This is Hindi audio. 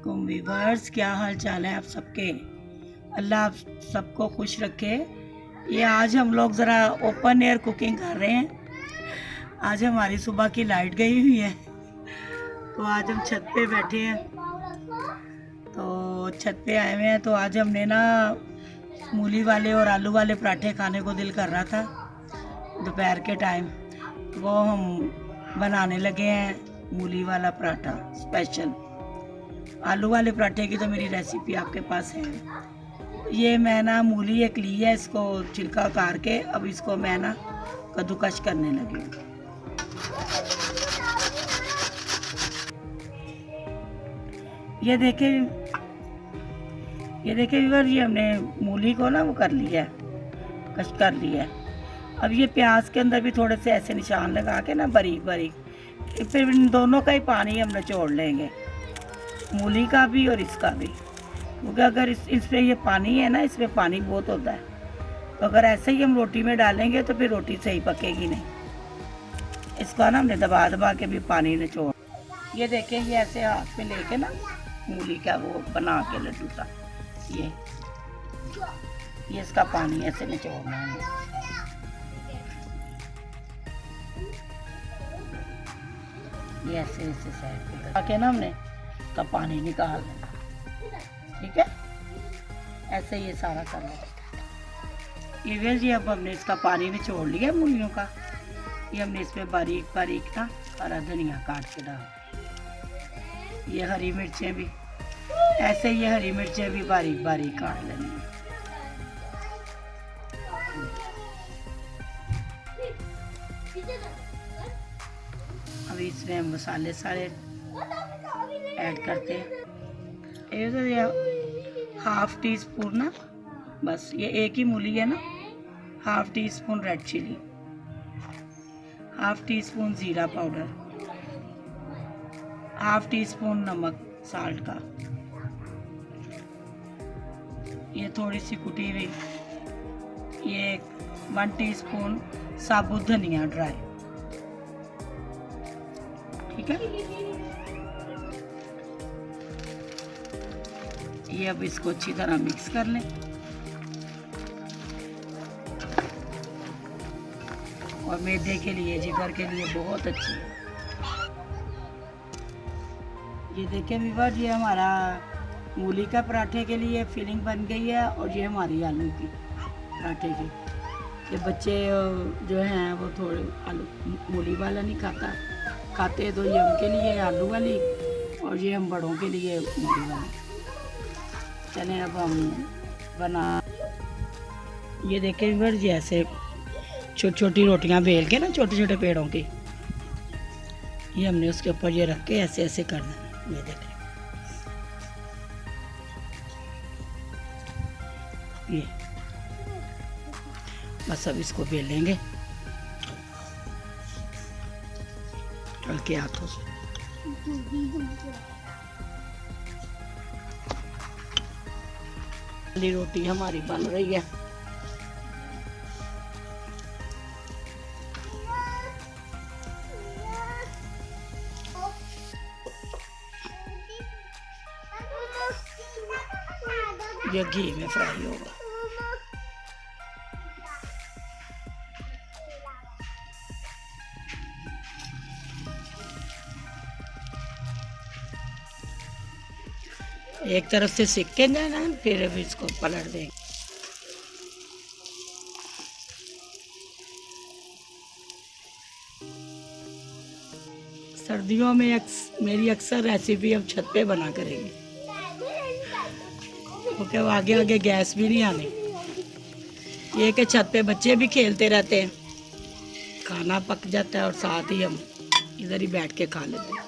वालेकुम वीवर्स, क्या हाल चाल है आप सबके। अल्लाह आप सबको खुश रखे। ये आज हम लोग ज़रा ओपन एयर कुकिंग कर रहे हैं। आज हमारी सुबह की लाइट गई हुई है, तो आज हम छत पे बैठे हैं। तो छत पे आए हुए हैं, तो आज हमने ना मूली वाले और आलू वाले पराठे खाने को दिल कर रहा था दोपहर के टाइम। वो हम बनाने लगे हैं मूली वाला पराठा स्पेशल। आलू वाले पराठे की तो मेरी रेसिपी आपके पास है। ये मैं ना मूली एक ली है, इसको छिलका उतार के अब इसको मैं ना कद्दूकश करने लगी हूँ। ये देखें व्यूअर, ये हमने मूली को ना वो कर लिया है, कश कर लिया है। अब ये प्याज के अंदर भी थोड़े से ऐसे निशान लगा के ना बारीक बारीक, फिर इन दोनों का ही पानी हम निचोड़ लेंगे, मूली का भी और इसका भी। क्योंकि अगर इसमें ये पानी है ना, इसमें पानी बहुत होता है, तो अगर ऐसे ही हम रोटी में डालेंगे तो फिर रोटी सही पकेगी नहीं। इसका ना हमने दबा दबा के भी पानी निचोड़। ये देखें, ये ऐसे हाथ में लेके ना मूली का वो बना के लड्डू सा, ये इसका पानी ऐसे निचोड़ना है। ये ऐसे ऐसे साइड पे ताकि ना हमने का पानी निकाल लेना, ठीक है। ऐसे ये सारा कर लेना। ये वेल जी, अब हमने इसका पानी निचोड़ लिया मूलियों का। ये हमने इसमें बारीक बारीक ना हरा धनिया काट के डाल, ये हरी मिर्चें भी ऐसे, ये हरी मिर्चें भी बारीक बारीक काट लेनी है। अभी इसमें हम मसाले सारे ऐड करते हैं। ये हाफ टी स्पून ना, बस ये एक ही मूली है ना, half teaspoon red chilli, half teaspoon jeera powder, half teaspoon नमक साल्ट का, ये थोड़ी सी कुटी हुई, ये 1 टीस्पून साबुत धनिया ड्राई, ठीक है। ये अब इसको अच्छी तरह मिक्स कर लें। और मैदे के लिए, जिगर के लिए बहुत अच्छी है। ये देखें व्यूअर, ये हमारा मूली का पराठे के लिए फिलिंग बन गई है, और ये हमारी आलू की पराठे की। ये बच्चे जो हैं वो थोड़े आलू मूली वाला नहीं खाते, तो ये उनके लिए आलू वाली, और ये हम बड़ों के लिए मूली वाली। चलें अब हम बना, ये देखें व्यूअर, ये ऐसे छोटी छोटी रोटियां बेल के ना, छोटे छोटे पेड़ों की, ये हमने उसके ऊपर ये रख के ऐसे ऐसे कर देना। ये देखें, ये बस अब इसको बेल लेंगे हल्के हाथों से। रोटी हमारी बन रही है। ये घी में फ्राई होगा। एक तरफ से सिक के जाना, फिर अब इसको पलट देंगे। सर्दियों में मेरी अक्सर रेसिपी अब छत पे बना करेंगे, क्योंकि वो आगे आगे गैस भी नहीं आनी। ये कि छत पे बच्चे भी खेलते रहते हैं, खाना पक जाता है और साथ ही हम इधर ही बैठ के खा लेते हैं।